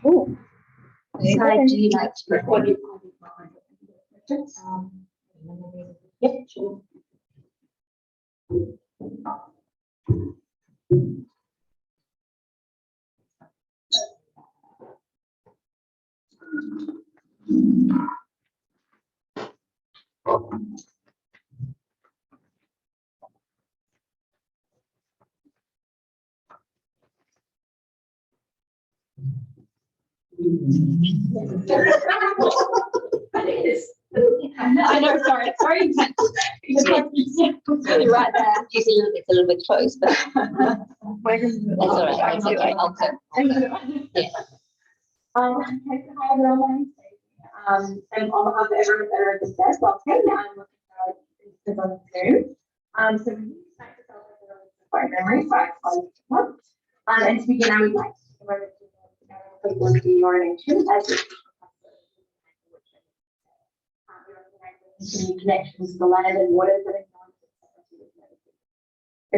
Oh. So do you like to record it? Yep, sure. I know, sorry. It's right there. You see, it's a little bit close, but that's all right. It's okay. I'll go. Yeah. Okay, so hi everyone. And on behalf of everyone that are at the desk, welcome. I'm looking forward to this on Zoom. So we start to celebrate the fire memory, so I call it and to begin, I would like to remember to the orientation as the connections to the land and water that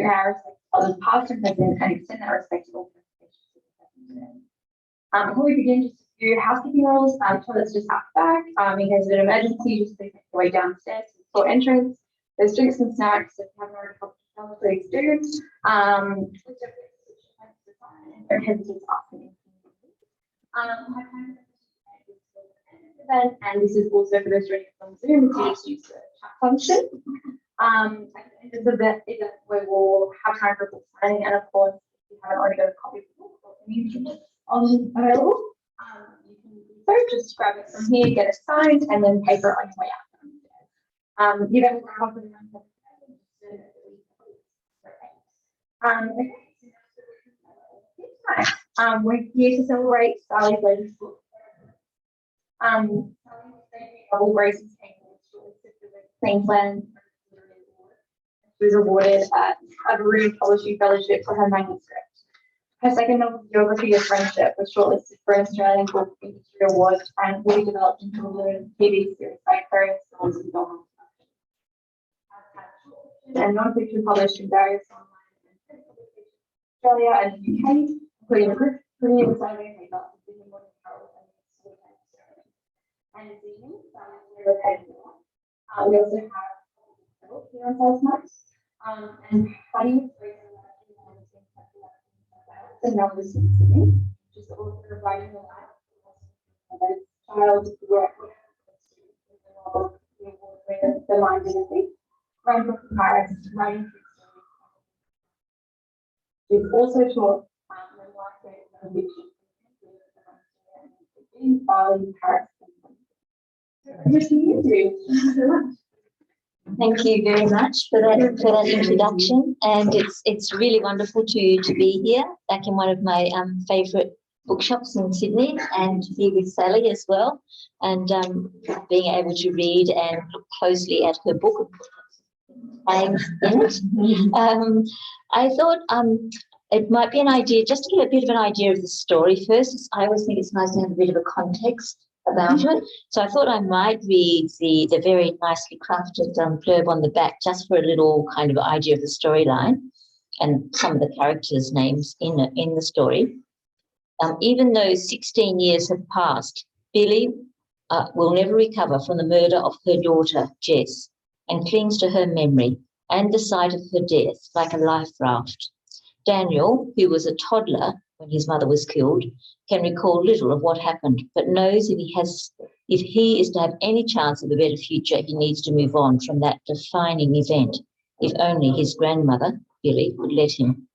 are our others past and present and extend that respect to all. Before we begin, just a few housekeeping rules. Toilets just out the back. In case of an emergency, just please make your way downstairs to the floor entrance. There's drinks and snacks. If you haven't already helped, please do. Don't hesitate to ask me. And this is also for those joining from Zoom, to just use the chat function. At the end of the event, we will have time for book signing, and of course, if you haven't already got a copy of the book or any instruments available, you can do so. Just grab it from here, get it signed, and then paper on your way out. You don't have to we're here to celebrate Sally's latest book. Double Grace's Queensland. She was awarded a Rue Publishing Fellowship for her manuscript. Her second novel, Geography of Friendship, was shortlisted for an Australian Book Industry Award and will be developed into a limited TV series by various films and Donald. And non-fiction published in various online and Australia and the UK, including the group premium survey made up of Billie, Carla, and this evening, we also have here on South Marks, and Patti, and now this is Sydney, just also writing the life child work the line dynasty, writing for Paris, writing. We've also taught memoir in Bali, Paris. Thank you very much for that introduction, and it's really wonderful to be here back in one of my favourite bookshops in Sydney, and to be with Sally as well, and being able to read and look closely at her book. I thought it might be an idea, just to get a bit of an idea of the story first. I always think it's nice to have a bit of a context about it. So I thought I might read the very nicely crafted blurb on the back, just for a little kind of idea of the storyline and some of the characters' names in the story. Even though 16 years have passed, Billie will never recover from the murder of her daughter, Jess, and clings to her memory and the sight of her death like a life raft. Daniel, who was a toddler when his mother was killed, can recall little of what happened, but knows if he is to have any chance of a better future, he needs to move on from that defining event, if only his grandmother, Billie, would let him.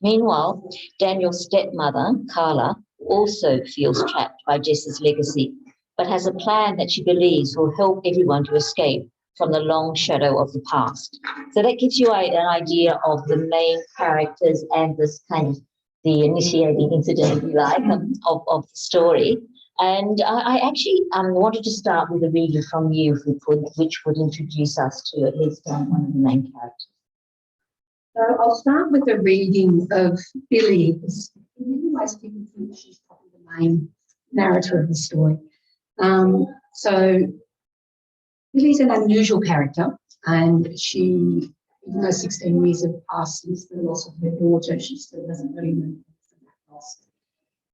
Meanwhile, Daniel's stepmother, Carla, also feels trapped by Jess's legacy, but has a plan that she believes will help everyone to escape from the long shadow of the past. So that gives you an idea of the main characters and this kind of the initiating incident, if you like, of the story. And I actually wanted to start with a reading from you, if we could, which would introduce us to at least one of the main characters. So I'll start with a reading of Billie. In many ways, people think she's probably the main narrator of the story. So Billie's an unusual character, and she, even though 16 years have passed since the loss of her daughter, she still hasn't really moved from that loss.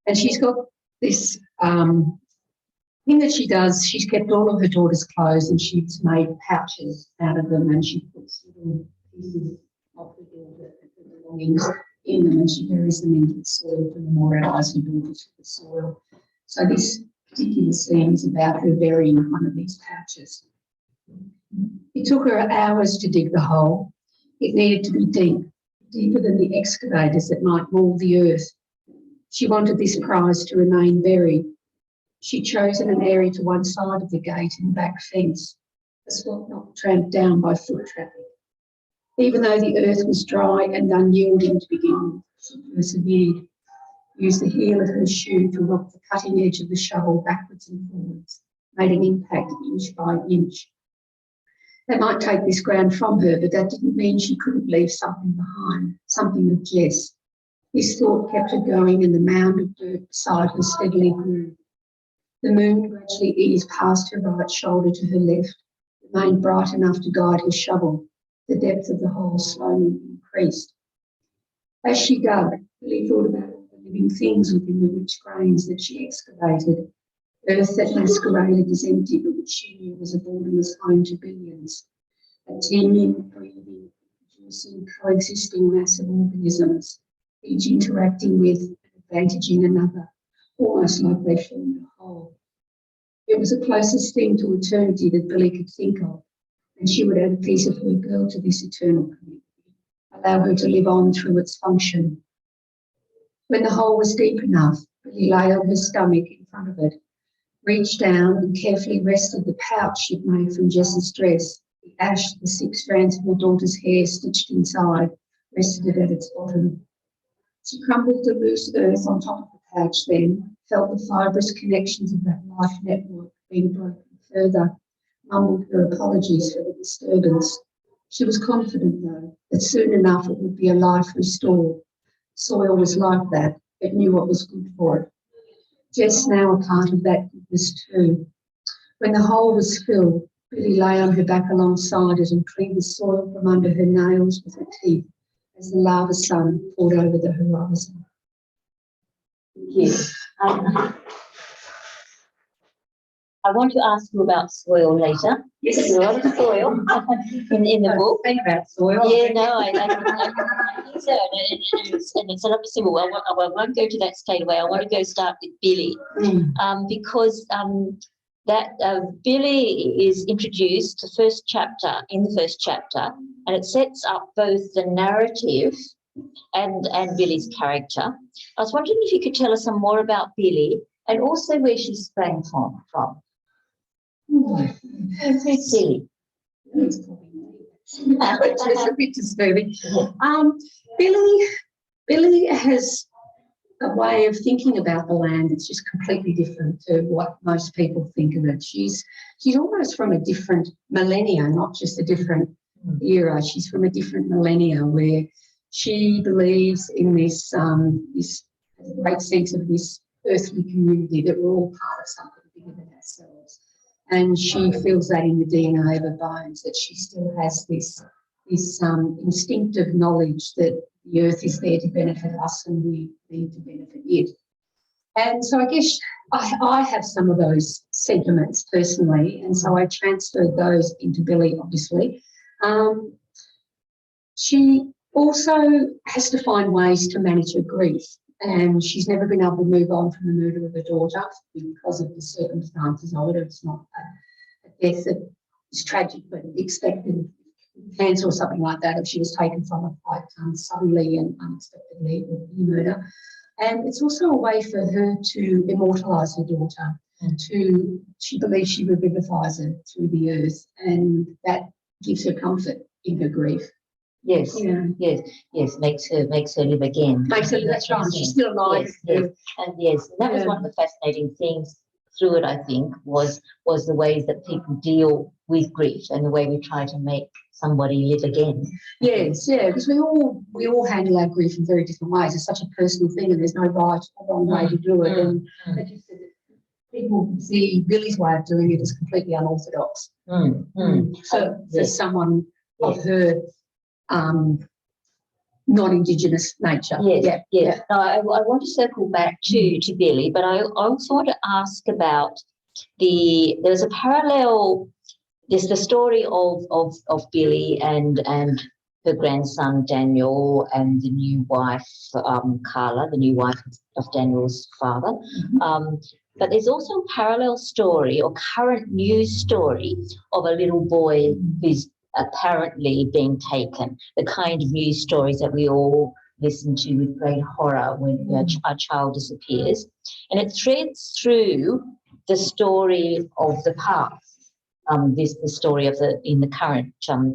And she's got this thing that she does, she's kept all of her daughter's clothes and she's made pouches out of them, and she puts little pieces of her daughter belongings in them, and she buries them into the soil to memorialise her daughter to the soil. So this particular scene is about her burying one of these pouches. It took her hours to dig the hole. It needed to be deep, deeper than the excavators that might maul the earth. She wanted this prize to remain buried. She'd chosen an area to one side of the gate in the back fence, a spot not tramped down by foot traffic. Even though the earth was dry and unyielding to begin with, she persevered, used the heel of her shoe to rock the cutting edge of the shovel backwards and forwards, made an impact inch by inch. They might take this ground from her, but that didn't mean she couldn't leave something behind, something of Jess. This thought kept her going, and the mound of dirt beside her steadily grew. The moon gradually eased past her right shoulder to her left, remained bright enough to guide her shovel. The depth of the hole slowly increased. As she dug, Billie thought about all the living things within the rich grains that she excavated, earth that masqueraded as empty but which she knew was a borderless home to billions, a teeming, breathing, producing, coexisting mass of organisms, each interacting with and advantaging another, almost like they formed a whole. It was the closest thing to eternity that Billie could think of, and she would add a piece of her girl to this eternal community, allow her to live on through its function. When the hole was deep enough, Billie lay on her stomach in front of it, reached down and carefully rested the pouch she'd made from Jess's dress. The ash, the 6 strands of her daughter's hair stitched inside, rested it at its bottom. She crumbled the loose earth on top of the pouch then, felt the fibrous connections of that life network being broken further, mumbled her apologies for the disturbance. She was confident, though, that soon enough it would be a life restored. Soil was like that. It knew what was good for it. Jess now a part of that goodness too. When the hole was filled, Billie lay on her back alongside it and cleaned the soil from under her nails with her teeth as the lava sun poured over the horizon. Yes. I want to ask you about soil later. Yes. There's a lot of soil in the book. Think about soil. Yeah, no, I think so. And it's not simple. I won't go to that straight away. I want to go start with Billie, because Billie is introduced in the first chapter, and it sets up both the narrative and Billie's character. I was wondering if you could tell us some more about Billie and also where she sprang from. Who's Billie? It's a bit disturbing. Billie has a way of thinking about the land that's just completely different to what most people think of it. She's almost from a different millennia, not just a different era. She's from a different millennia where she believes in this great sense of this earthly community, that we're all part of something bigger than ourselves. And she feels that in the DNA of her bones, that she still has this instinctive knowledge that the earth is there to benefit us and we need to benefit it. And so I guess I have some of those sentiments personally, and so I transferred those into Billie, obviously. She also has to find ways to manage her grief, and she's never been able to move on from the murder of her daughter because of the circumstances of it. It's not a death that is tragic but expected, cancer or something like that, if she was taken from her quite suddenly and unexpectedly, it would be murder. And it's also a way for her to immortalise her daughter, she believes she revivifies her through the earth, and that gives her comfort in her grief. Yes, Yeah. yes, makes her live again. Makes her, that's right, she's still alive. Yes. And that was one of the fascinating things through it, I think, was the ways that people deal with grief and the way we try to make somebody live again. Yes, because we all handle our grief in very different ways. It's such a personal thing, and there's no right or wrong way to do it. And people see Billie's way of doing it as completely unorthodox. For someone of her non-Indigenous nature. Yes, Yeah, yes. No, I want to circle back to Billie, but I also want to ask about there's a parallel. There's the story of Billie and her grandson Daniel and the new wife Carla, the new wife of Daniel's father. But there's also a parallel story or current news story of a little boy who's apparently being taken. The kind of news stories that we all listen to with great horror when a child disappears, and it threads through the story of the past. The story of in the current time,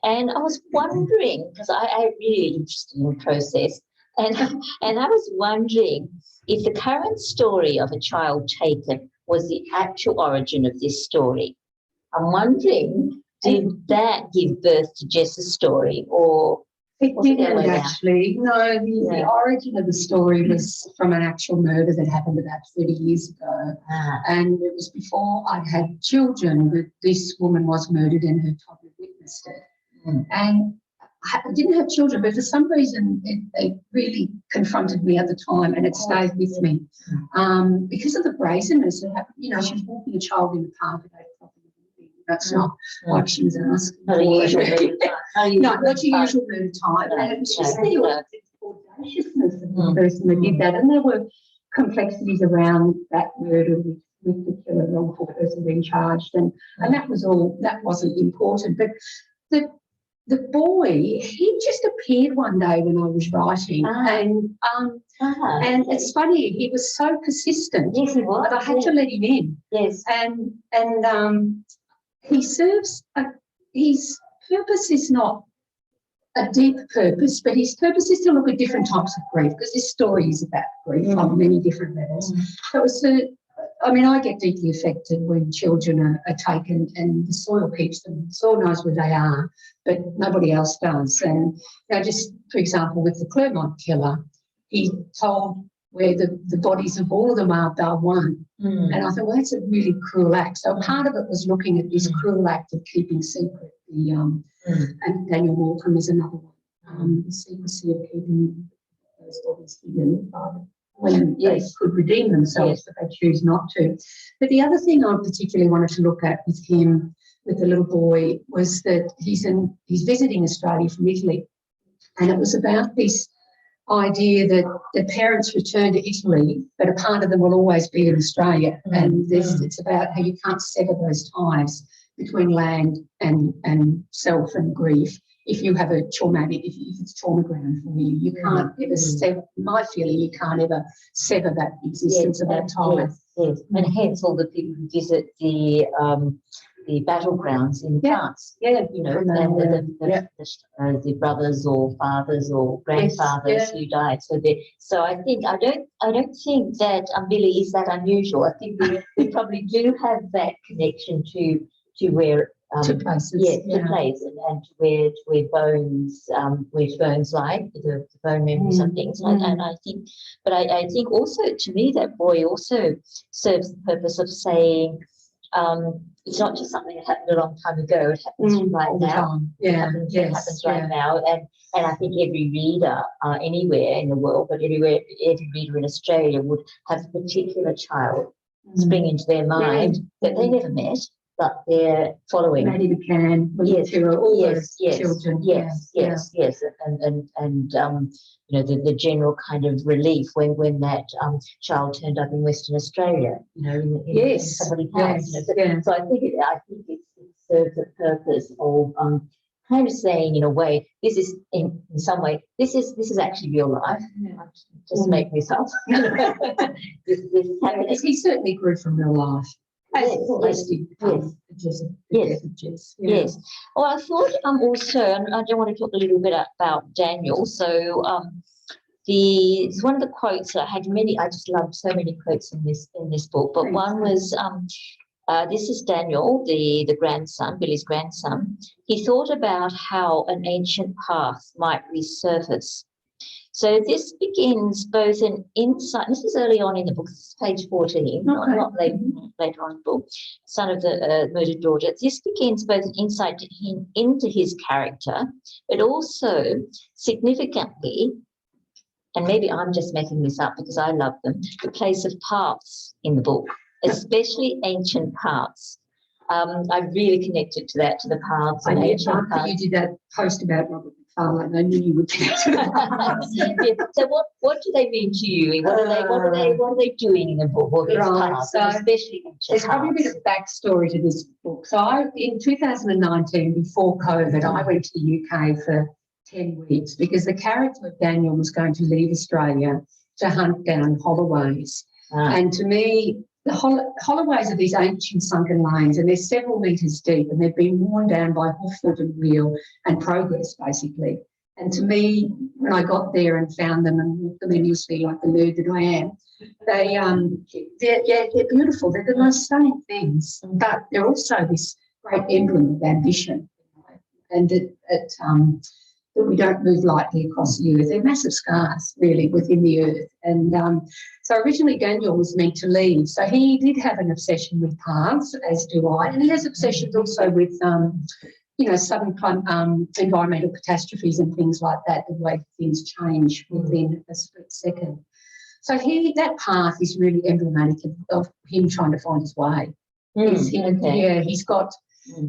and I was wondering because I really interested in the process, and I was wondering if the current story of a child taken was the actual origin of this story. I'm wondering, did that give birth to Jess's story, or it was it the other didn't way around? actually. No, the origin of the story was from an actual murder that happened about 30 years ago. And it was before I'd had children that this woman was murdered and her toddler witnessed it. And I didn't have children, but for some reason it really confronted me at the time, and it stayed with me because of the brazenness. You know, she was walking a child in the park at 8 o'clock in the morning. That's not like she was asking Not for a it. usual murder time. No, not your usual murder time. And it was just the audaciousness of the person that did that. And there were complexities around that murder with the killer, wrongful person being charged, and that was all. That wasn't important, but the boy, he just appeared one day when I was writing, and it's funny, he was so persistent. Yes, he was. But I had to let him in. Yes, and he serves. His purpose is not a deep purpose, but his purpose is to look at different types of grief, because this story is about grief on many different levels. So it's I get deeply affected when children are taken and the soil keeps them. The soil knows where they are, but nobody else does. And just for example, with the Claremont killer, he told where the bodies of all of them are bar one. And I thought, well, that's a really cruel act. So part of it was looking at this cruel act of keeping secret. And Daniel Morcombe is another one. The secrecy of keeping those bodies hidden when they could redeem themselves, but they choose not to. But the other thing I particularly wanted to look at with him, with the little boy, was that he's visiting Australia from Italy, and it was about this idea that the parents return to Italy, but a part of them will always be in Australia, and it's about how you can't sever those ties between land and self and grief. If you have a traumatic, if it's trauma ground for you, you can't ever sever. My feeling, you can't ever sever that existence of that time. Yes, and hence all the people who visit the battlegrounds in France. Yeah, you know, and the brothers or fathers or grandfathers who died. So I think I don't think that Billie is that unusual. I think we probably do have that connection to where. To places, to places, and where bones lie, the bone memories and things. And I think, but I think also to me that boy also serves the purpose of saying it's not just something that happened a long time ago. It happens right now. It happens right now, and I think every reader anywhere in the world, but every reader in Australia would have a particular child spring into their mind that they never met, but they're following. Maddie McCann, all those children. Yes, and you know, the general kind of relief when that child turned up in Western Australia, you know, in somebody's house. So I think it serves the purpose of kind of saying, in a way, this is in some way this is actually real life. Just make this up. this because he certainly grew from real life. Yes. Well, I thought also, and I do want to talk a little bit about Daniel. So it's one of the quotes that I had many. I just loved so many quotes in this book. But one was this is Daniel, the grandson, Billie's grandson. He thought about how an ancient path might resurface. So this begins both an insight. This is early on in the book. This is page 14, not late. later on in the book, son of the murdered daughter. This begins both an insight into his character, but also significantly, and maybe I'm just making this up because I love them, the place of paths in the book, especially ancient paths. I really connected to that, to the paths and ancient paths. You did that post about Robert McFarlane. I knew you would connect to the paths. Yeah. So what do they mean to you? What are they doing in the book? All these paths, so especially ancient there's probably a bit of backstory to this book. So in 2019, before COVID, I went to the UK for 10 weeks because the character of Daniel was going to leave Australia to hunt down holloways. And to me, the holloways are these ancient sunken lanes, and they're several metres deep, and they've been worn down by hoof, foot and wheel and progress, basically. And to me, when I got there and found them and walked them endlessly like the nerd that I am, they're beautiful. They're the most stunning things, but they're also this great emblem of ambition, and that we don't move lightly across the earth. They're massive scars, really, within the earth. And so originally Daniel was meant to leave. So he did have an obsession with paths, as do I. And he has obsessions also with, sudden environmental catastrophes and things like that, the way things change within a split second. So that path is really emblematic of him trying to find his way. He's got...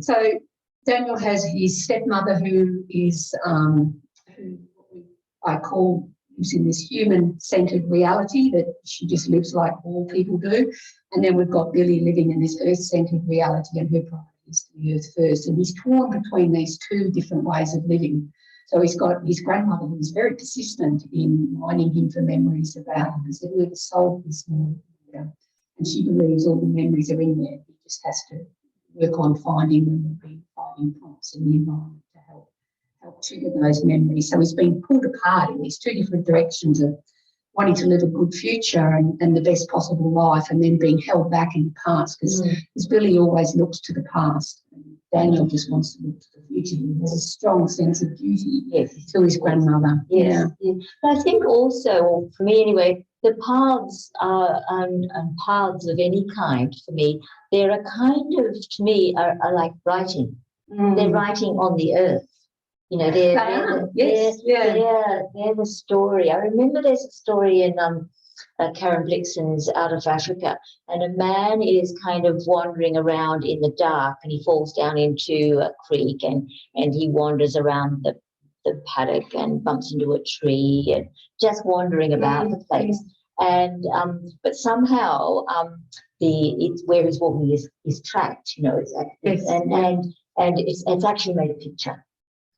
So Daniel has his stepmother who is, who I call, lives in this human-centred reality that she just lives like all people do. And then we've got Billie living in this earth-centred reality, and her priority is to the earth first. And he's torn between these two different ways of living. So he's got his grandmother who's very persistent in mining him for memories about him, because whoever sold this morning, and she believes all the memories are in there. He just has to work on finding them and be finding prompts in the environment to help trigger those memories. So he's been pulled apart in these two different directions of wanting to live a good future and the best possible life, and then being held back in the past, because Billie always looks to the past. And Daniel just wants to look to the future. He has a strong sense of duty to his grandmother. Yes. But I think also, for me anyway, the paths and paths of any kind, for me, they're a kind of, to me, are like writing. They're writing on the earth. They're the story. I remember there's a story in Karen Blixen's Out of Africa, and a man is kind of wandering around in the dark, and he falls down into a creek, and he wanders around the paddock and bumps into a tree and just wandering about the place. And but somehow it's where he's walking is tracked, and it's actually made a picture.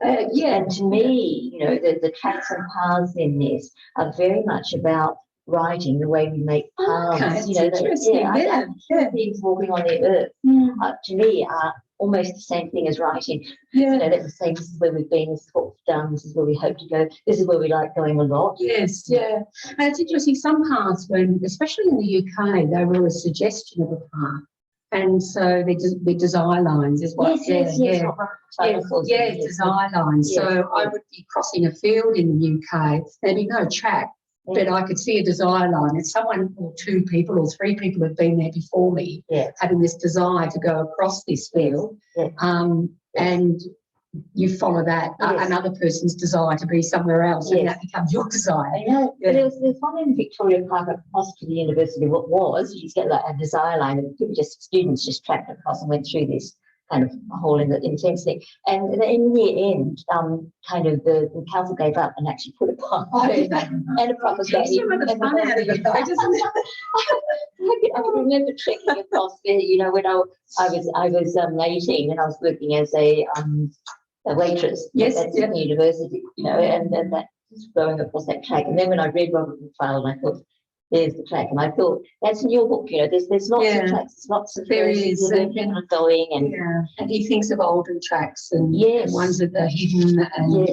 And to me, the tracks and paths in this are very much about writing, the way we make paths. Things walking on the earth to me are almost the same thing as writing. That we say, this is where we've been, this is what we've done, this is where we hope to go, this is where we like going a lot. And it's interesting, some paths, when, especially in the UK, they were a suggestion of a path. And so they're desire lines as well. Desire lines. So I would be crossing a field in the UK, there'd be no track, but I could see a desire line, and someone or two people or three people had been there before me, having this desire to go across this field, and you follow that, another person's desire to be somewhere else, and that becomes your desire. I know. There's one in Victoria Park across to the university. What was, you just get like a desire line, and people students just tracked across and went through this kind of hole in the fence thing. And in the end, kind of the council gave up and actually put a path and a proper gate. I can remember trekking across there, when I was 18 and I was working as a waitress at Sydney University, and that just going across that track. And then when I read Robert McFarlane, I thought, there's the track. And I thought, that's in your book, there's lots of tracks, lots of there is going and he thinks of older tracks and ones that are hidden and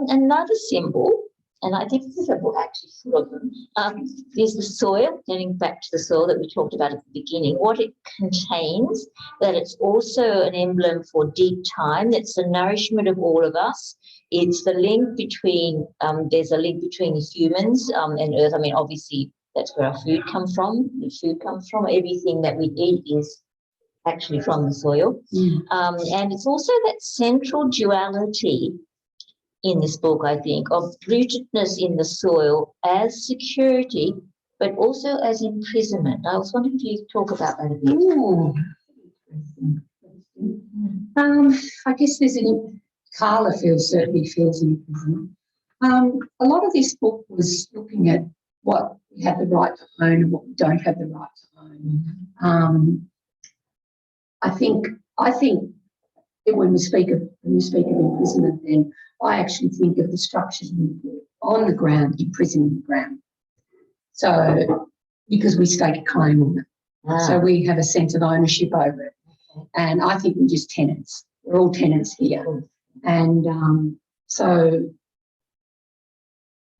another symbol, and I think this is a book actually full of them, is the soil, getting back to the soil that we talked about at the beginning, what it contains, that it's also an emblem for deep time, it's the nourishment of all of us. It's the link between, there's a link between humans and earth. I mean, obviously, That's where our food comes from. The food comes from. Everything that we eat is actually from the soil. And it's also that central duality in this book, I think, of rootedness in the soil as security, but also as imprisonment. I was wondering if you could talk about that a bit. Ooh. I guess Carla certainly feels imprisonment. A lot of this book was looking at what we have the right to own and what we don't have the right to own. I think that when we speak of imprisonment, then I actually think of the structures we put on the ground, imprisoning the ground. So because we stake a claim on it, so we have a sense of ownership over it, and I think we're just tenants. We're all tenants here, and so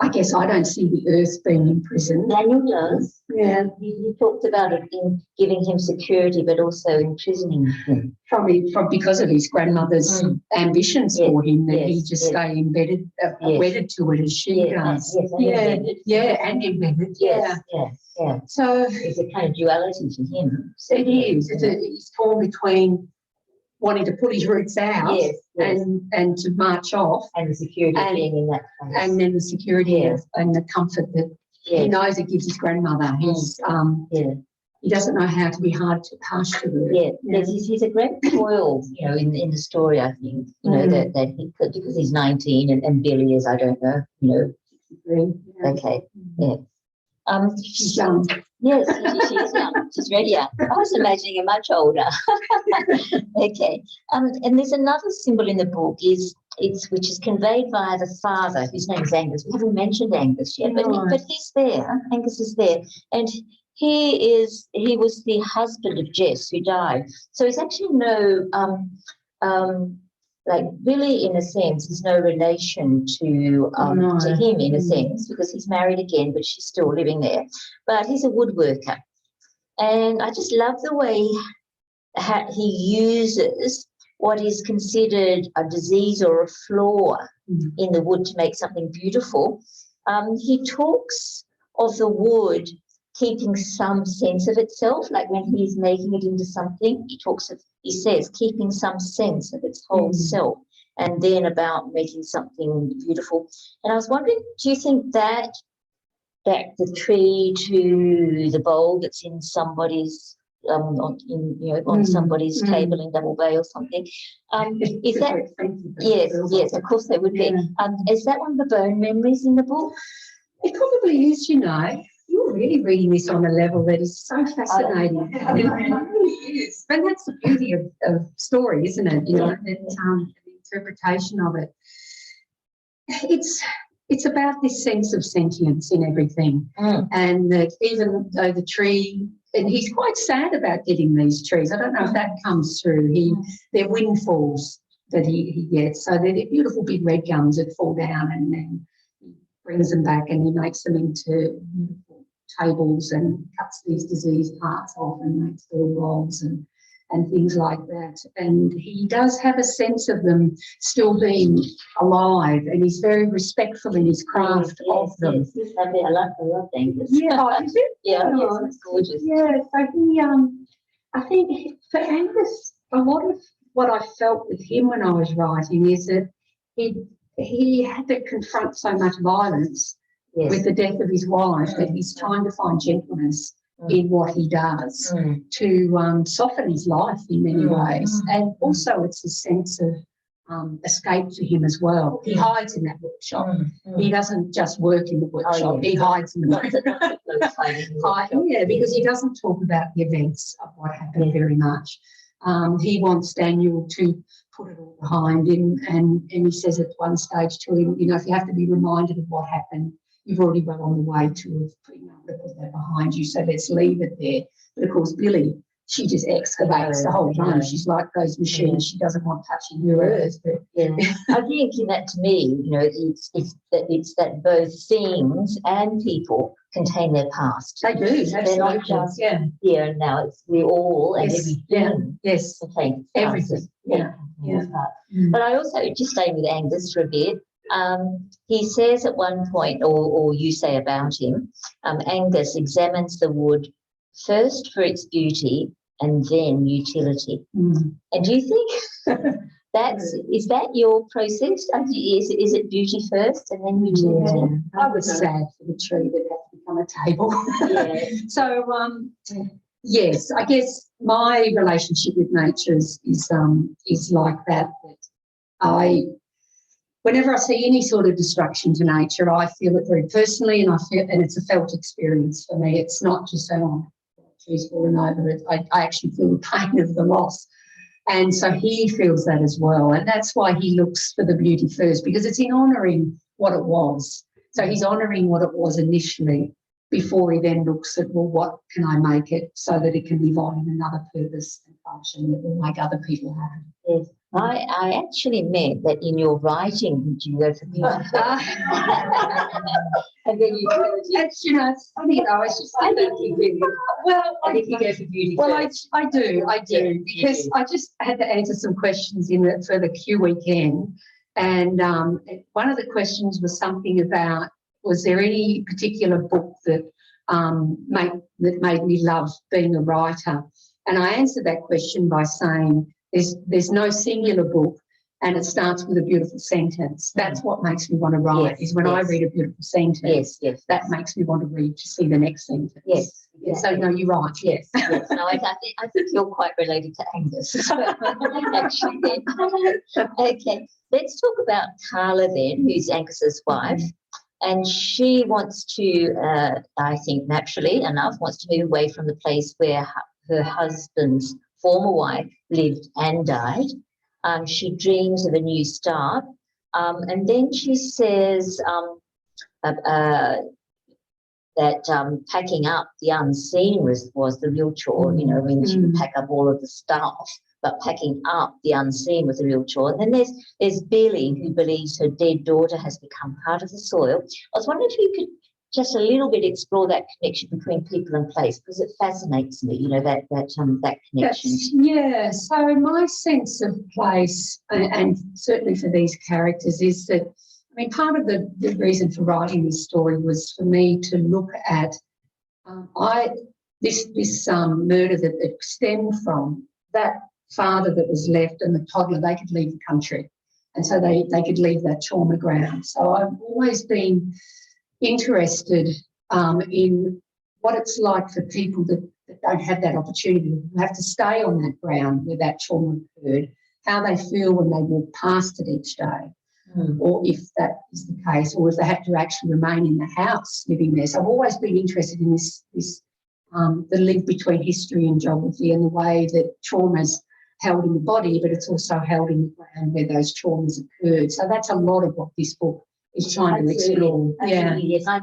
I guess I don't see the earth being imprisoned. Daniel does. Yeah. He talked about it in giving him security, but also imprisoning him. Because of his grandmother's ambitions for him, that he just stay embedded, wedded to it as she does. And embedded. Yeah. So it's a kind of duality to him. It is. He's torn between wanting to pull his roots out and to march off, and the security of being in that place, and then the security and the comfort that he knows it gives his grandmother. He doesn't know how to be hard to harsh to her. He's a great foil, in the story. I think that he could, because he's 19 and Billie is, I don't know, 63. Okay, She's young. Yes, she's young. She's very young. I was imagining her much older. Okay. And there's another symbol in the book which is conveyed via the father, whose name is Angus. We haven't mentioned Angus yet, but he's there. Angus is there, and he was the husband of Jess, who died. So he's actually like Billie, in a sense, is no relation to him, in a sense, because he's married again, but she's still living there. But he's a woodworker. And I just love the way he uses what is considered a disease or a flaw in the wood to make something beautiful. He talks of the wood keeping some sense of itself, like when he's making it into something, he says keeping some sense of its whole self, and then about making something beautiful. And I was wondering, do you think that the tree to the bowl that's in somebody's on somebody's table in Double Bay or something, is that yes, of course they would be. Is that one of the bone memories in the book? It probably is, You're really reading this on a level that is so fascinating. It really is. But that's the beauty of story, isn't it? The interpretation of it. It's about this sense of sentience in everything. And that even though the tree, and he's quite sad about getting these trees. I don't know if that comes through. They're windfalls that he gets. So they're beautiful big red gums that fall down, and then he brings them back and he makes them into tables and cuts these diseased parts off and makes little bowls and things like that. And he does have a sense of them still being alive, and he's very respectful in his craft of them. Yes, I love Angus. Yeah, is it? Yeah, it's gorgeous. Yeah, so I think for Angus, a lot of what I felt with him when I was writing is that he had to confront so much violence with the death of his wife that he's trying to find gentleness in what he does to soften his life in many ways. And also it's a sense of escape to him as well. He hides in that workshop. He doesn't just work in the workshop. He hides in the workshop. Because he doesn't talk about the events of what happened very much. He wants Daniel to put it all behind him, and he says at one stage to him, if you have to be reminded of what happened, you've already well on the way to putting that behind you, so let's leave it there. But of course, Billie, she just excavates the whole time. She's like those machines. She doesn't want touching the earth. I think in that, to me, it's that both things and people contain their past. They do. They're not just here and now. It's we all and everything. Yes. Contains everything. But I also, just staying with Angus for a bit, He says at one point, or you say about him, Angus examines the wood first for its beauty and then utility. And do you think is that your process? Is it beauty first and then utility? I was sad for the tree that had to become a table. So yes, I guess my relationship with nature is like that. Whenever I see any sort of destruction to nature, I feel it very personally, and it's a felt experience for me. It's not just trees falling over. I actually feel the pain of the loss. And so he feels that as well. And that's why he looks for the beauty first, because it's in honouring what it was. So he's honouring what it was initially before he then looks at, well, what can I make it so that it can live on in another purpose and function that will make other people happy. Yes. I actually meant that in your writing, did you go for beauty first? And then it's funny though. It's just I think you go for beauty first. I do because I just had to answer some questions for the Q weekend, and one of the questions was something about, was there any particular book that made me love being a writer? And I answered that question by saying there's no singular book, and it starts with a beautiful sentence. That's what makes me want to write, is when I read a beautiful sentence. Yes. That makes me want to read to see the next sentence. Yes. Exactly. So, no, you're right, yes. No, I think you're quite related to Angus as well, actually. Okay, let's talk about Carla then, who's Angus's wife. And she wants to, I think naturally enough, wants to move away from the place where her husband's former wife lived and died. She dreams of a new start. And then she says that packing up the unseen was the real chore, when she would pack up all of the stuff, but packing up the unseen was a real chore. And then there's Billie, who believes her dead daughter has become part of the soil. I was wondering if you could just a little bit explore that connection between people and place, because it fascinates me, that connection. So my sense of place, and certainly for these characters, is that, part of the reason for writing this story was for me to look at this murder that stemmed from that father that was left and the toddler. They could leave the country, and so they could leave that trauma ground. So I've always been interested in what it's like for people that don't have that opportunity, who have to stay on that ground where that trauma occurred, how they feel when they walk past it each day, or if that is the case, or if they have to actually remain in the house living there. So I've always been interested in this the link between history and geography, and the way that trauma's held in the body, but it's also held in the ground where those traumas occurred. So that's a lot of what this book is trying to explore. Yes, I've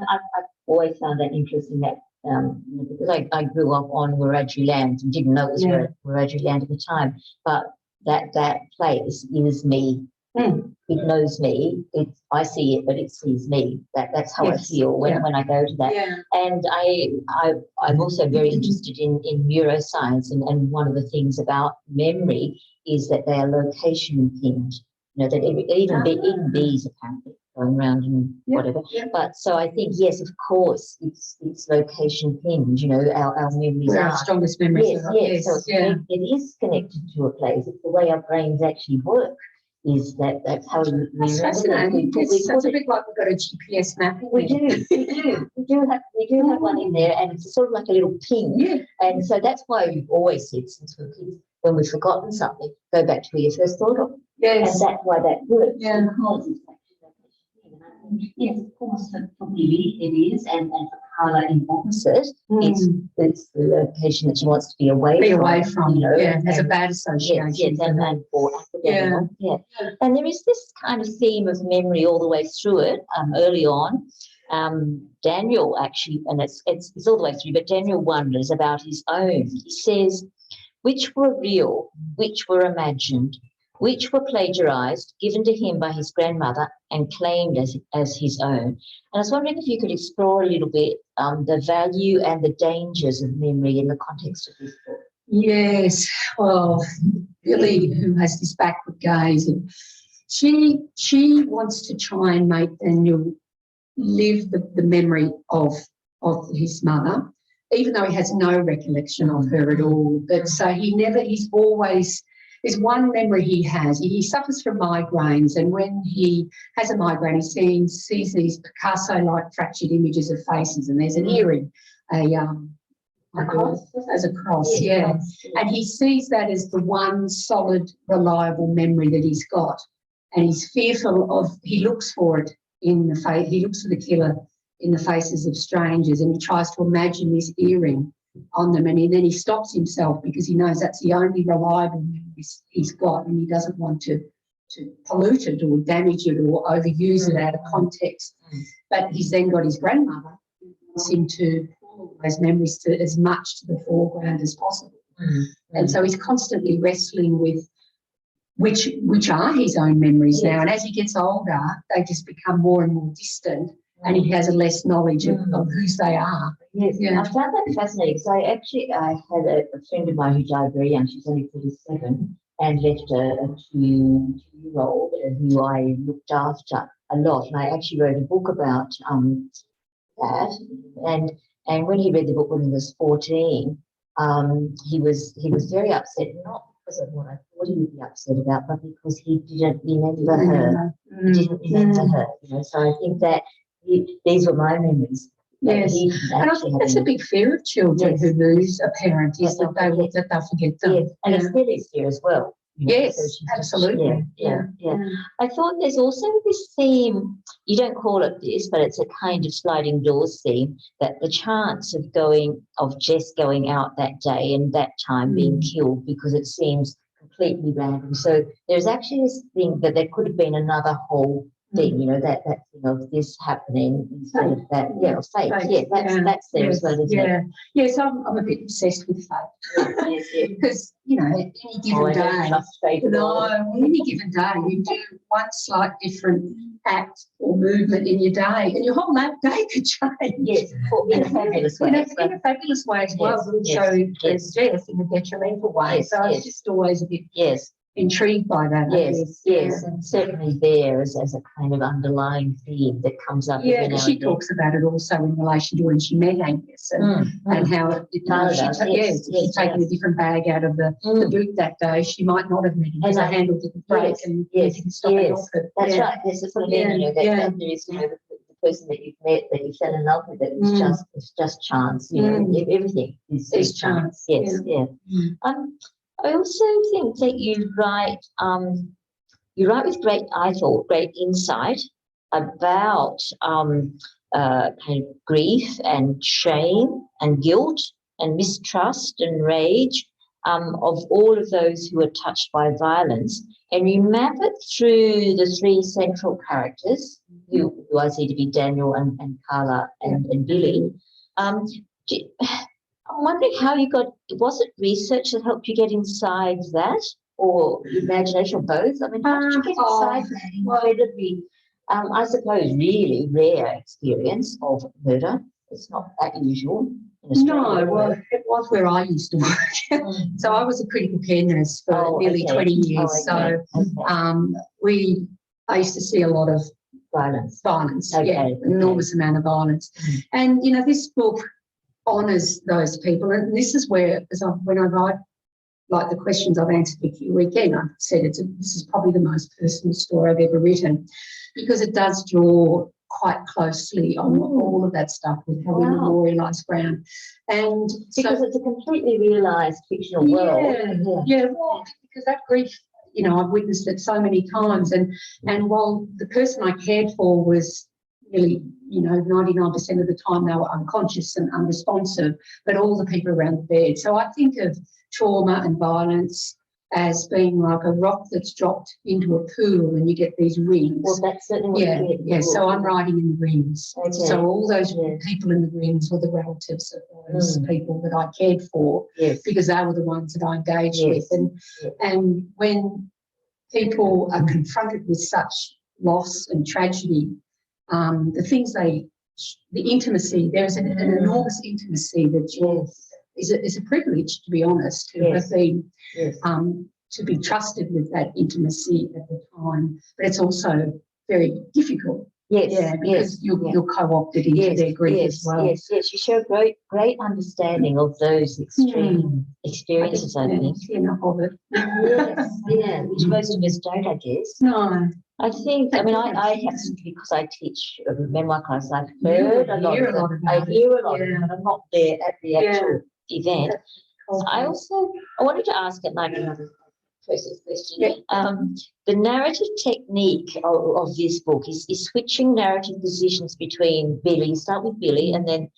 always found that interesting, that because I grew up on Wiradjuri land and didn't know it was Wiradjuri land at the time, but that place is me. It knows me. I see it, but it sees me. That's how I feel when I go to that. And I'm also very interested in neuroscience, and one of the things about memory is that they are location pinned. That even bees apparently going around and whatever. But so I think, yes, of course, it's location pinned. Our memories are our strongest memories. Yes. So it is connected to a place. It's the way our brains actually work. Is that's how we remember. Fascinating. It's a bit like we've got a GPS map. We do have one in there, and it's sort of like a little pin. And so that's why we've always said, since we're kids, when we've forgotten something, go back to where you first thought of. Yes. And that's why that works. Yeah. Because it's actually yes, of course, for Billie it is, and for Carla in opposite, it's the location that she wants to be away from. Has a bad association. Yes, and for academic. And there is this kind of theme of memory all the way through it. Early on, Daniel actually, and it's all the way through, but Daniel wonders about his own. He says, which were real, which were imagined, which were plagiarized, given to him by his grandmother and claimed as his own. And I was wondering if you could explore a little bit the value and the dangers of memory in the context of this book. Yes, well, Billie, who has this backward gaze, and She wants to try and make Daniel live the memory of his mother, even though he has no recollection of her at all. But so he's always, there's one memory he has. He suffers from migraines, and when he has a migraine, he sees these Picasso-like fractured images of faces, and there's an earring, a cross, as a cross, yeah. And he sees that as the one solid, reliable memory that he's got, and he's fearful of. He looks for it in the face. He looks for the killer in the faces of strangers, and he tries to imagine this earring on them, and then he stops himself because he knows that's the only reliable memory he's got, and he doesn't want to pollute it or damage it or overuse it out of context. But he's then got his grandmother who wants him to pull those memories to as much to the foreground as possible. And so he's constantly wrestling with which are his own memories now, and as he gets older, they just become more and more distant. And he has a less knowledge of whose they are. Yes, yeah. I found that fascinating because I had a friend of mine who died very young. She was only 37 and left a two-year-old who I looked after a lot. And I actually wrote a book about that. And when he read the book when he was 14, he was very upset, not because of what I thought he would be upset about, but because he didn't remember her. He didn't remember her. So I think that. These were my memories. Yes, and I think that's a big fear of children who lose a parent is that they'll forget them. Yes, and it's Billie's fear as well. Yes, so absolutely. Yeah. I thought there's also this theme, you don't call it this, but it's a kind of sliding doors theme, that the chance of Jess going out that day and that time being killed because it seems completely random. So there's actually this thing that there could have been another whole thing, that thing of this happening instead of that, fate. That's there as well, isn't it? Yes, I'm a bit obsessed with fate. Because any given day, you do one slight different act or movement in your day, and your whole day could change. Yes, in a fabulous way. In a fabulous way as well, but also as Jess in a detrimental way. So I was just always a bit intrigued by that. Yes, and certainly there as a kind of underlying theme that comes up. Yeah, she talks about it also in relation to when she met Angus and how she's taken a different bag out of the boot that day. She might not have met him because the handle didn't break and didn't stop it off. That's right. There's a sort of that there is the person that you've met that you fell in love with. It's just chance. Everything is chance. Yes, I also think that you write with great insight about kind of grief and shame and guilt and mistrust and rage of all of those who are touched by violence, and you map it through the three central characters who I see to be Daniel and Carla and Billie. I'm wondering how was it research that helped you get inside that, or imagination, or both? I mean, how did you get inside that incredibly, I suppose, really rare experience of murder? It's not that usual in Australia. No, well, it was where I used to work. So I was a critical care nurse for nearly 20 years. So I used to see a lot of violence, an enormous amount of violence. And, this book honours those people, and this is where, when I write like the questions I've answered with you again, I've said this is probably the most personal story I've ever written, because it does draw quite closely on all of that stuff with how we memorialise ground, and because it's a completely realised fictional world. Because that grief, I've witnessed it so many times, and while the person I cared for was really, 99% of the time they were unconscious and unresponsive, but all the people around the bed. So I think of trauma and violence as being like a rock that's dropped into a pool and you get these rings. Well, that's certainly So I'm writing in the rings. Okay. So all those people in the rings were the relatives of those people that I cared for, because they were the ones that I engaged with. And when people are confronted with such loss and tragedy, the intimacy, there's an enormous intimacy that is a privilege, to be honest, to have been to be trusted with that intimacy at the time, but it's also very difficult. Yes, Yeah, because you're co-opted into their grief as well. Yes. You show great understanding of those extreme experiences, I think. Enough of it. Yes, which most of us don't, I guess. No. I think, I mean, I have simply because I teach a memoir class, I've heard a lot of them. I hear a lot of them, and I'm not there at the actual event. I wanted to ask it like another process question. The narrative technique of this book is switching narrative positions between Billie. Start with Billie, and then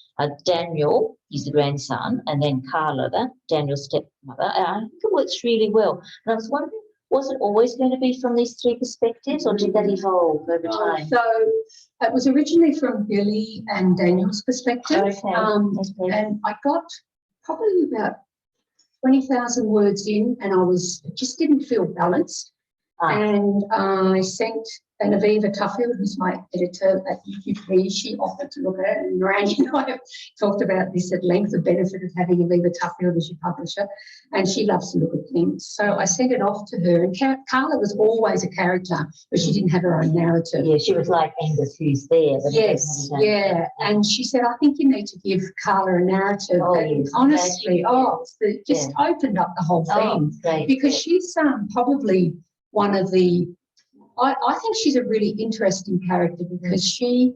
Daniel, he's the grandson, and then Carla, Daniel's stepmother. I think it works really well. And I was wondering, was it always going to be from these three perspectives, or did that evolve over time? So it was originally from Billie and Daniel's perspective. Okay. And I got probably about 20,000 words in, and it just didn't feel balanced. And I sent and Aviva Tuffield, who's my editor at UQP, she offered to look at it, and Randy and I have talked about this at length, the benefit of having Aviva Tuffield as your publisher, and she loves to look at things. So I sent it off to her, and Carla was always a character, but she didn't have her own narrative. Yeah, she was like Angus, who's there. But yes, yeah. And she said, I think you need to give Carla a narrative. And honestly, it just opened up the whole thing. Great, because she's probably one of the, I think she's a really interesting character because she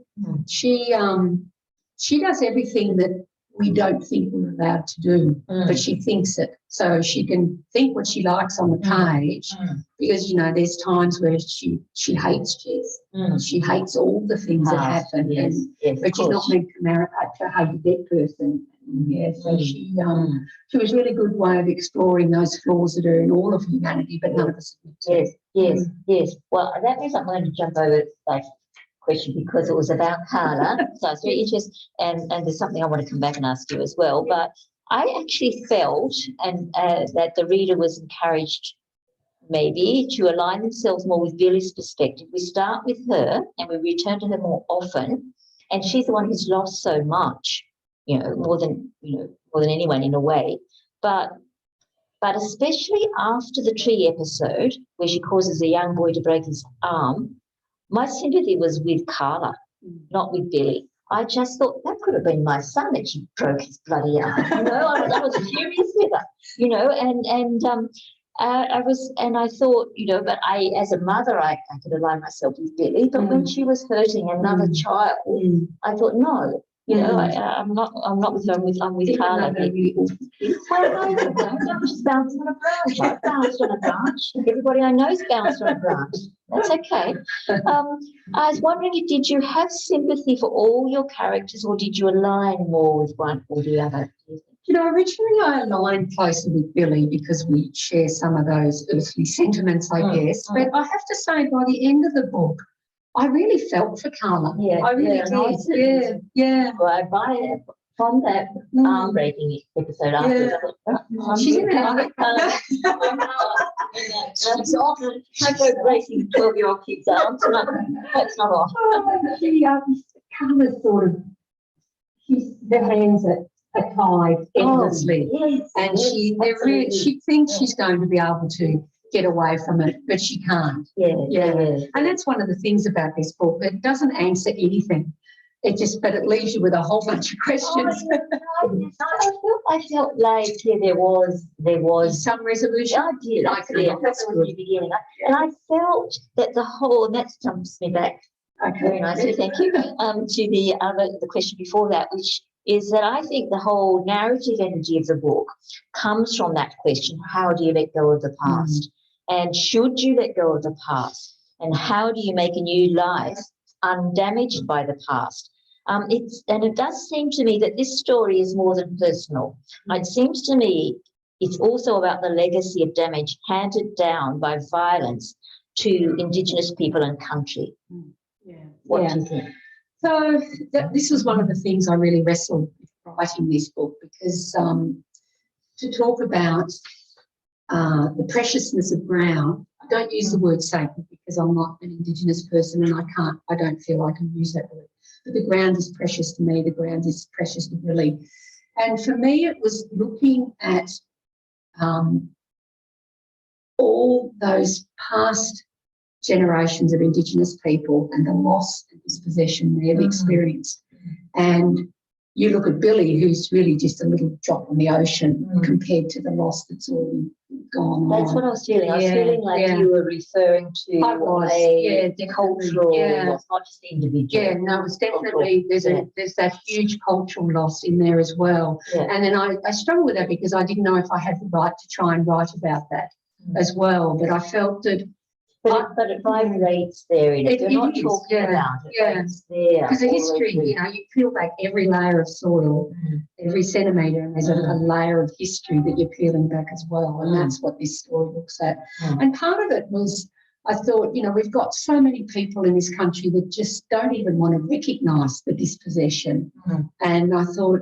does everything that we don't think we're allowed to do, but she thinks it. So she can think what she likes on the page because, you know, there's times where she hates Jess. She hates all the things that happen. But she's not meant to hate a dead person. Yeah, so she was a really good way of exploring those flaws that are in all of humanity, but none of us admit to. Yes. Well, that means I'm going to jump over that question because it was about Carla. So I was very interested, and there's something I want to come back and ask you as well. But I actually felt that the reader was encouraged maybe to align themselves more with Billie's perspective. We start with her and we return to her more often, and she's the one who's lost so much. More than anyone in a way, but especially after the tree episode where she causes a young boy to break his arm, my sympathy was with Carla, not with Billie. I just thought that could have been my son that she broke his bloody arm. I was furious with her, I thought, but I, as a mother, I could align myself with Billie, but when she was hurting another child, I thought, no. I'm not with her. I'm with Carla. She's bouncing on a branch. I bounced on a branch. Everybody I know is bounced on a branch. That's okay. I was wondering, did you have sympathy for all your characters, or did you align more with one or the other? Originally I aligned closely with Billie because we share some of those earthly sentiments, I guess. But I have to say, by the end of the book, I really felt for Carla. I really did. Yeah. Well, from that arm breaking episode after, she's in it. She's off. I go breaking 12-year-old kids' arms. That's not off. Carla's sort of, the hands are tied endlessly, and she thinks she's going to be able to get away from it, but she can't. And that's one of the things about this book. It doesn't answer anything. But it leaves you with a whole bunch of questions. I felt like there was some resolution. I did. That's the beginning. And I felt that the whole, and that jumps me back. Okay. Very nicely, thank you. To the question before that, which is that I think the whole narrative energy of the book comes from that question: how do you let go of the past? And should you let go of the past? And how do you make a new life undamaged by the past? It does seem to me that this story is more than personal. It seems to me it's also about the legacy of damage handed down by violence to Indigenous people and country. What do you think? So this was one of the things I really wrestled with writing this book, because to talk about the preciousness of ground, I don't use the word sacred because I'm not an Indigenous person and I don't feel I can use that word. But the ground is precious to me, the ground is precious to Billie. And for me, it was looking at all those past generations of Indigenous people and the loss and dispossession they've experienced. And you look at Billie, who's really just a little drop in the ocean compared to the loss that's already gone That's on. what I was feeling. I was feeling like yeah. you were referring to I was, cultural yeah. loss, not just the individual. Yeah, no, it's definitely, there's that huge cultural loss in there as well. Yeah. And then I struggled with that because I didn't know if I had the right to try and write about that as well. But I felt that But it vibrates there. You're not talking about it. Yeah. It's there. Because the history, you know, you peel back every layer of soil, every centimetre, and there's a layer of history that you're peeling back as well. And that's what this story looks at. And part of it was, I thought, you know, we've got so many people in this country that just don't even want to recognise the dispossession. And I thought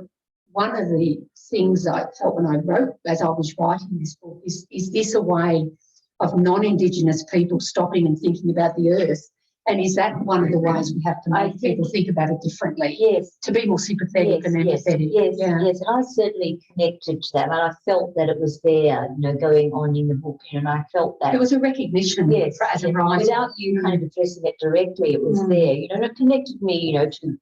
one of the things I felt when I wrote, as I was writing this book, is this a way of non-Indigenous people stopping and thinking about the earth? And is that one of the ways we have to make people think about it differently? Yes. To be more sympathetic and empathetic. Yes. And I certainly connected to that. And I felt that it was there, you know, going on in the book. And I felt that. It was a recognition as a writer. Without you kind of addressing it directly, it was there. You know, and it connected me, you know, to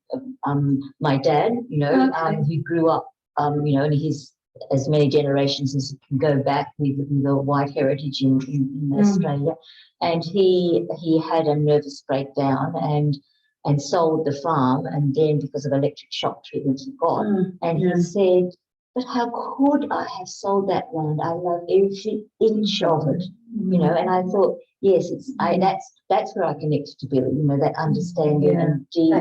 my dad, you know, who grew up, you know, and he's as many generations as can go back with the white heritage in Australia. And he had a nervous breakdown and sold the farm, and then because of electric shock treatment he got. And he said, but how could I have sold that land? I love every inch of it, you know. And I thought, yes, that's where I connected to Billie, you know, that understanding and deep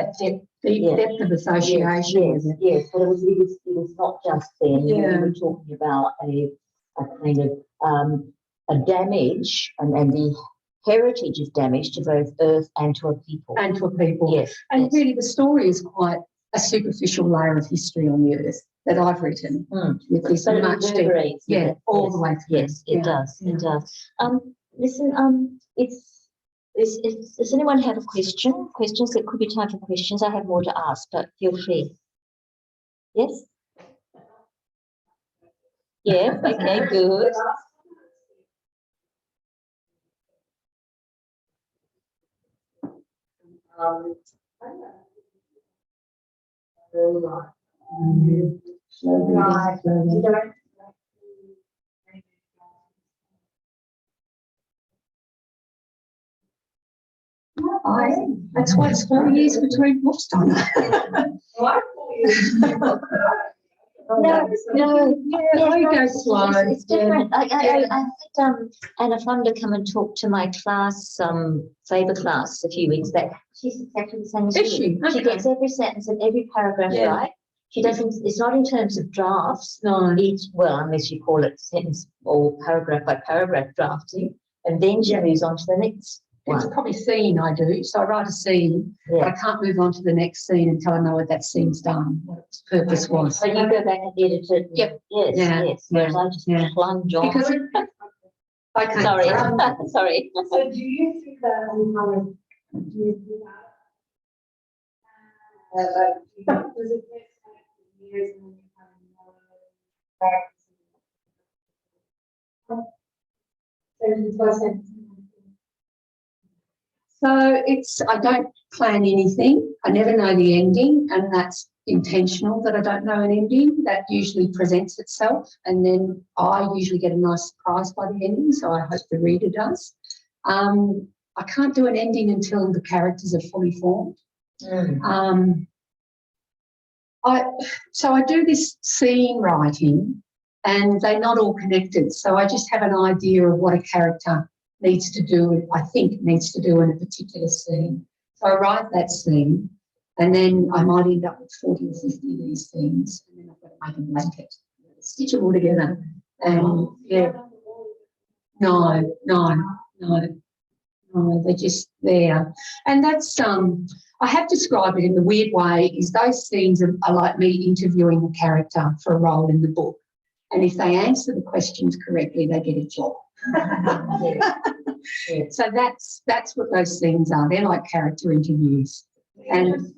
depth of association. Yes, but it was not just then. You know, we were talking about a kind of a damage and the heritage of damage to both earth and to a people. Yes. And really the story is quite a superficial layer of history on the earth that I've written with this much deeper. Yeah, all the way through. Yes, it does. It does. Listen, does anyone have a question? Questions? There could be time for questions. I have more to ask, but feel free. Yes? Yes, okay, good. That's why it's 4 years between books, Donna. No, I go slow. It's different. I had Anna Fonda come and talk to my class, Faber class, a few weeks back. She's exactly the same as you. She gets every sentence and every paragraph right. She doesn't. It's not in terms of drafts. No. Unless you call it sentence or paragraph by paragraph drafting, and then she moves on to the next. It's probably scene I do. So I write a scene, but I can't move on to the next scene until I know what that scene's done, what its purpose was. So you go back and edit it. Yep. Yes. Whereas I just plunge on. Because okay. Sorry. Sorry. So do you think that we kind of do you do that? Does it take years and then So I don't plan anything. I never know the ending, and that's intentional that I don't know an ending. That usually presents itself, and then I usually get a nice surprise by the ending, so I hope the reader does. I can't do an ending until the characters are fully formed. So I do this scene writing, and they're not all connected, so I just have an idea of what a character needs to do, I think needs to do in a particular scene. So I write that scene, and then I might end up with 40 or 50 of these things, and then I've got to make a blanket, stitch them all together. And no, they're just there. And that's, I have described it in the weird way, is those scenes are like me interviewing a character for a role in the book. And if they answer the questions correctly, they get a job. So that's what those scenes are. They're like character interviews. And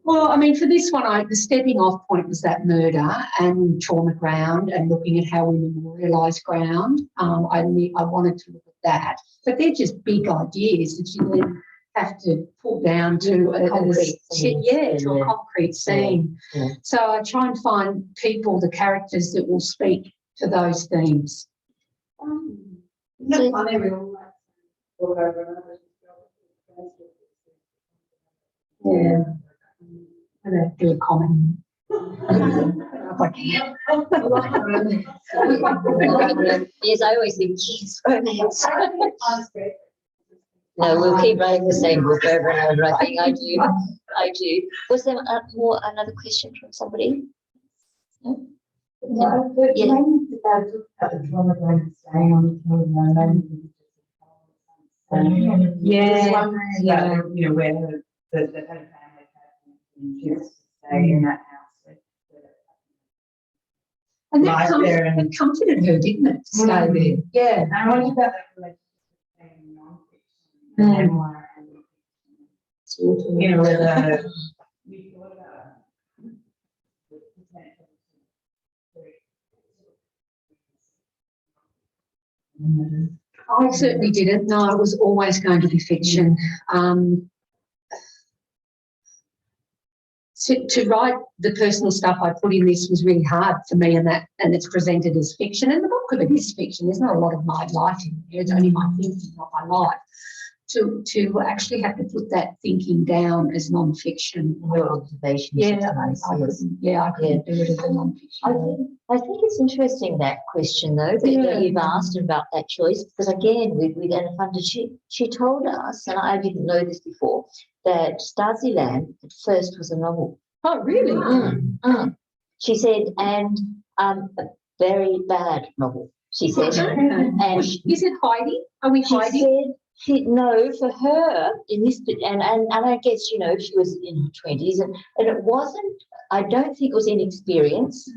Well, I mean, for this one, the stepping off point was that murder and trauma ground and looking at how we memorialise ground. I wanted to look at that. But they're just big ideas that you then have to pull down to a concrete scene. Yeah. So I try and find people, the characters that will speak to those themes. Yeah. I don't do a comment. Yes, I always think, geez, romance. No, we'll keep writing the same book over and over. I think I do. Was there another question from somebody? No? Yeah. Yeah. You know, where the kind of family had just stay in that house. And that comforted her, didn't it, to stay there? Yeah. And I wonder about that relationship between non-fiction, memoir, and fiction. You know, whether we thought about I certainly didn't. No, it was always going to be fiction. To write the personal stuff I put in this was really hard for me, and it's presented as fiction. And the bulk of it is fiction. There's not a lot of my life in there. It's only my thinking, not my life. To actually have to put that thinking down as non-fiction. Your observations. Yeah, I couldn't do it as a non-fiction. I think it's interesting, that question, though, that you've asked about that choice, because, again, with Anna Funder, she told us, and I didn't know this before, that Stasiland at first was a novel. Oh, really? She said, and a very bad novel, she said. And Is it Heidi? Are we she hiding? said, no, for her in this, and I guess, you know, she was in her 20s, and it wasn't. I don't think it was inexperience.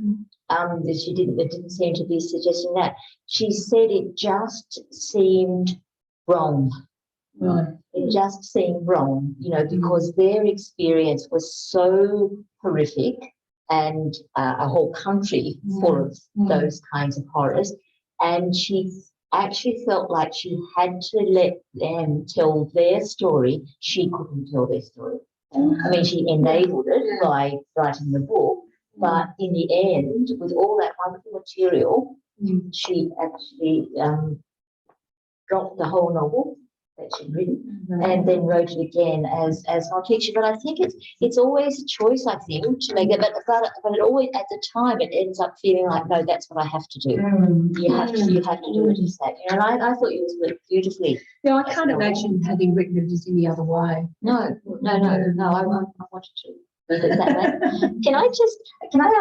That she didn't. It didn't seem to be suggesting that. She said it just seemed wrong. Right. It just seemed wrong, you know, because their experience was so horrific, and a whole country full of those kinds of horrors, and she actually felt like she had to let them tell their story. She couldn't tell their story. I mean, she enabled it by writing the book, but in the end, with all that wonderful material, she actually dropped the whole novel that she'd written, and then wrote it again as non-fiction. But I think it's always a choice, I think, to make it. But it always, at the time, it ends up feeling like, no, that's what I have to do. You have to do it as that. You know, and I thought it was beautifully. Yeah, I can't imagine having written it as any other way. No. I wanted to read it that way. Can I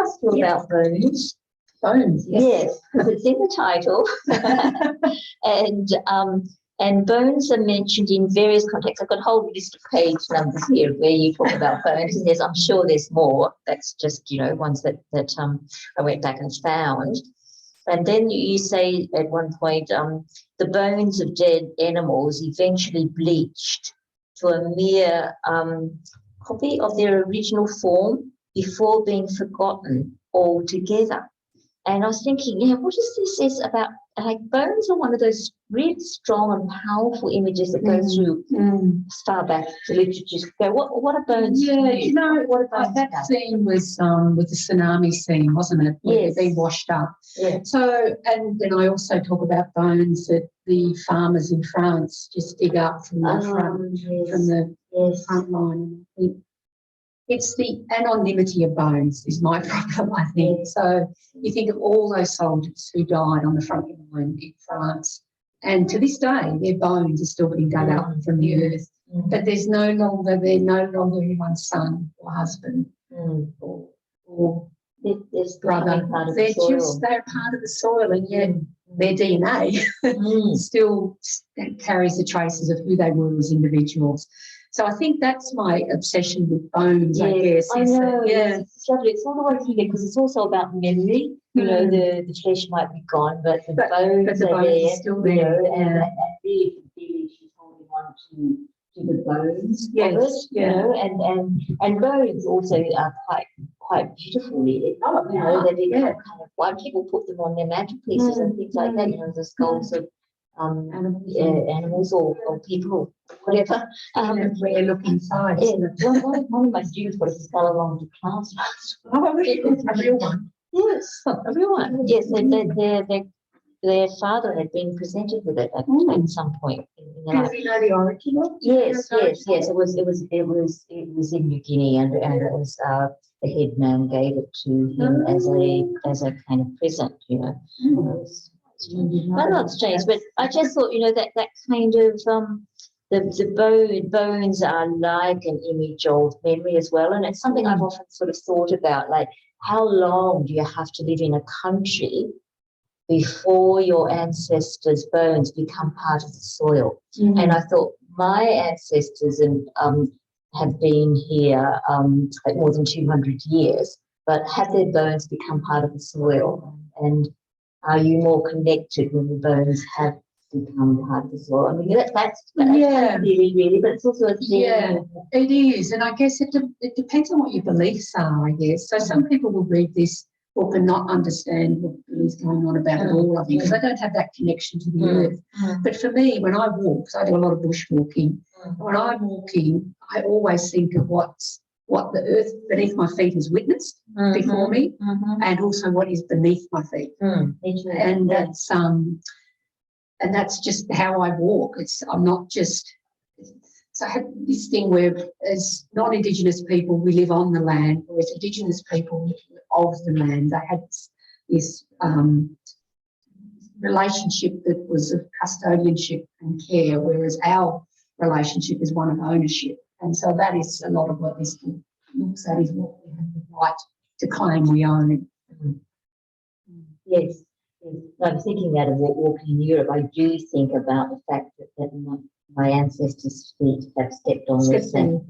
ask you about Bones? Bones, Yes, because it's in the title, and bones are mentioned in various contexts. I've got a whole list of page numbers here where you talk about bones, and I'm sure there's more. That's just, you know, ones that I went back and found. And then you say at one point, the bones of dead animals eventually bleached to a mere copy of their original form before being forgotten altogether. And I was thinking, what does this say about, like, bones are one of those really strong and powerful images that go through as far back to literature. Go, what are bones? Yeah, you know, what are bones? that scene was with the tsunami scene, wasn't it? Where Yes. they've been washed up. Yeah. So, and then I also talk about bones that the farmers in France just dig up from the front line. I think it's the anonymity of bones is my problem, I think. So you think of all those soldiers who died on the front line in France, and to this day, their bones are still being dug up from the earth. But they're no longer anyone's son or husband or brother. They're part of the soil, and yet their DNA still carries the traces of who they were as individuals. So I think that's my obsession with bones, I guess. I know. It's lovely. It's all the way through there, because it's also about memory. You know, the flesh might be gone, but the bones are there. Are still there. You know, and really, she's holding on to the bones Yes, of it, you yeah. know, and bones also are quite beautiful, really. You know, they become kind of why people put them on their mantelpieces and things like that. You know, the skulls of animals or people, whatever. Rare looking size. Yeah, one of my students got a skull along to class last Oh, really? A real one. Yes, everyone. Yes, their father had been presented with it at some point in their Does life. he know the origin of it? Yes. It was in New Guinea, and it was the head man gave it to him as a kind of present, you know. But that's strange. But I just thought, you know, that kind of the bones are like an image of memory as well, and it's something I've often sort of thought about, like how long do you have to live in a country before your ancestors' bones become part of the soil? And I thought my ancestors have been here like more than 200 years, but have their bones become part of the soil? And are you more connected when the bones have become part of the soil? I mean, that's really, but it's also a thing. Yeah, it is. And I guess it depends on what your beliefs are, I guess. So some people will read this book and not understand what is going on about it all, I think, because they don't have that connection to the earth. But for me, when I walk, because I do a lot of bushwalking, when I'm walking, I always think of what the earth beneath my feet has witnessed before me, and also what is beneath my feet. And that's just how I walk. I'm not just. So I had this thing where, as non-Indigenous people, we live on the land, whereas Indigenous people live of the land. They had this relationship that was of custodianship and care, whereas our relationship is one of ownership. And so that is a lot of what this book looks at, is what we have the right to claim we own. Yes. I'm thinking that of walking in Europe. I do think about the fact that my ancestors' feet have stepped on the same,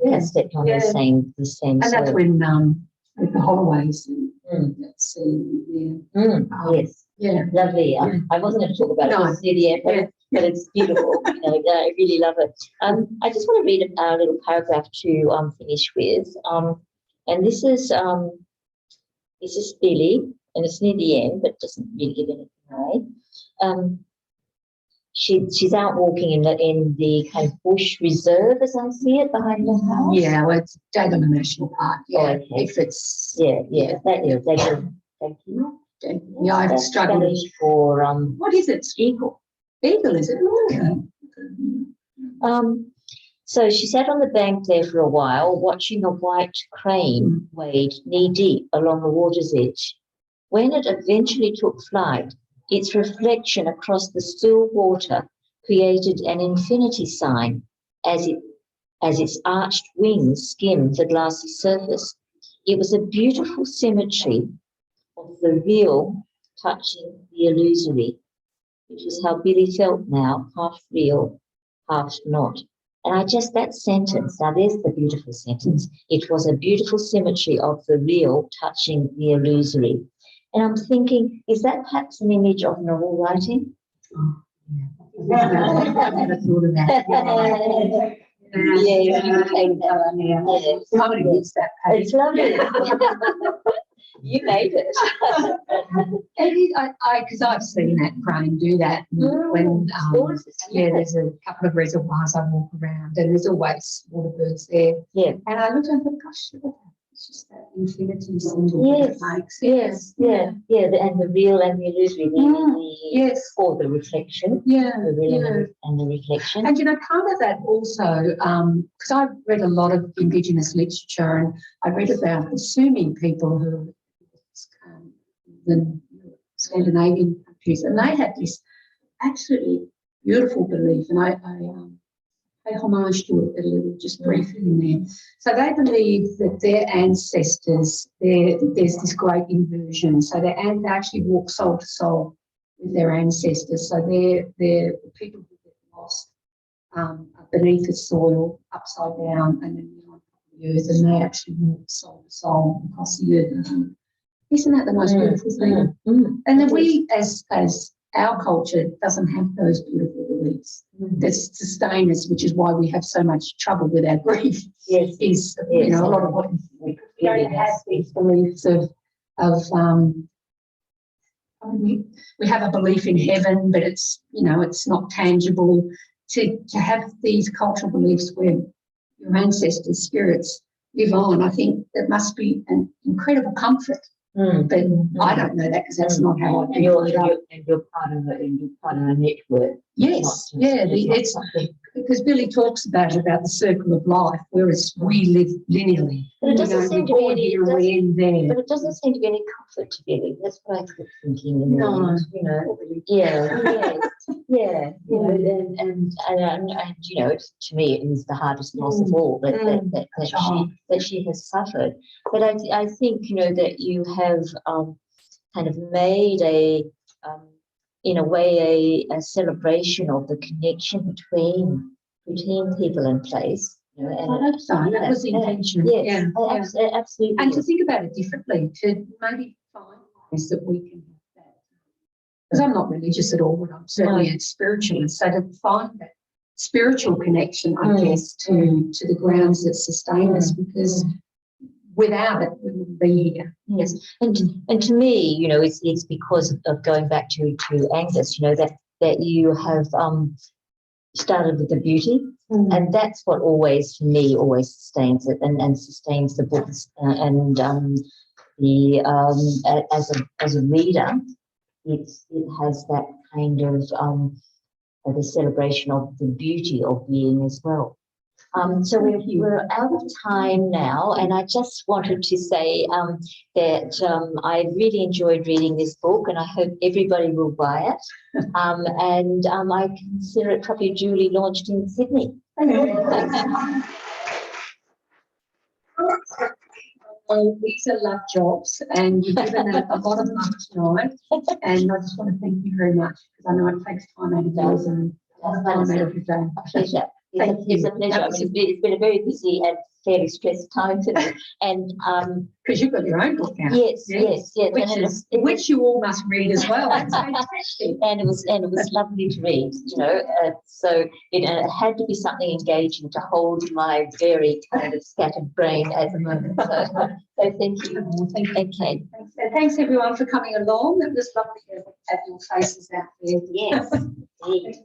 the same. And that's when with the Holloways, that's yes, yeah, lovely. I wasn't going to talk about it near the end, but it's beautiful. You know, I really love it. I just want to read a little paragraph to finish with. And this is Billie, and it's near the end, but doesn't really give anything away. She's out walking in the kind of bush reserve, as I see it, behind the house. Yeah, well, it's Dagenham National Park. Yeah, okay. If it's that is. Thank you. Yeah, I've struggled for what is it? Eagle. Eagle, is it? Okay. So she sat on the bank there for a while, watching a white crane wade knee-deep along the water's edge. When it eventually took flight, its reflection across the still water created an infinity sign as its arched wings skimmed the glassy surface. It was a beautiful symmetry of the real touching the illusory, which was how Billie felt now, half real, half not. And that sentence, now there's the beautiful sentence. It was a beautiful symmetry of the real touching the illusory. And I'm thinking, is that perhaps an image of novel writing? Oh, yeah. I've never thought of that. It's lovely. You made it. Because I've seen that crane do that when there's a couple of reservoirs I walk around, and there's always water birds there. Yeah. And I looked and thought, gosh, look at that. It's just that infinity symbol that it makes. And the real and the illusory, or the reflection. The real and the reflection. And part of that also, because I've read a lot of Indigenous literature, and I read about the Sumi people who the Scandinavian countries, and they had this absolutely beautiful belief, and I pay homage to it a little, just briefly in there. So they believe that their ancestors, there's this great inversion. So they actually walk soul to soul with their ancestors. So they're the people who get lost beneath the soil, upside down, and then on top of the earth, and they actually walk soul to soul across the earth. Isn't that the most beautiful thing? And then we, as our culture doesn't have those beautiful beliefs that sustain us, which is why we have so much trouble with our grief. Yes. Is you know, a lot of what we don't have these beliefs of we have a belief in heaven, but it's, you know, it's not tangible. To have these cultural beliefs where your ancestors' spirits live on, I think that must be an incredible comfort. But I don't know that because that's not how I think. You're part of a network. Yes, yeah, it's because Billie talks about the circle of life, whereas we live linearly. But it doesn't seem to be any. But it doesn't seem to be any comfort to Billie. That's what I keep thinking. No. You know. Yeah. Yeah. You know. And you know, to me, it is the hardest loss of all that she has suffered. But I think, you know, that you have kind of made in a way a celebration of the connection between people and place. You know, and I hope so. That was the intention. Yes, absolutely. And to think about it differently, to maybe find ways that we can have that. Because I'm not religious at all, but I'm certainly a spiritualist. So to find that spiritual connection, I guess, to the grounds that sustain us, because without it, we wouldn't be here. Yes, and to me, you know, it's because of going back to Angus, you know, that you have started with the beauty, and that's what always, for me, always sustains it and sustains the books and as a reader, it has that kind of the celebration of the beauty of being as well. So we're out of time now, and I just wanted to say that I really enjoyed reading this book, and I hope everybody will buy it. And I consider it probably duly launched in Sydney. Well, these are love jobs, and you've given a lot of love tonight, and I just want to thank you very much, because I know it takes time out of yours and time out of your day. A pleasure. It's a pleasure. I mean, it's been a very busy and fairly stressed time for me. And because you've got your own book out. Yes. Which you all must read as well. It's fantastic. And it was lovely to read, you know. So it had to be something engaging to hold my very kind of scattered brain at the moment. So thank you. Thank you. Okay. Thanks everyone for coming along. It was lovely to have your faces out there. Yes. Indeed.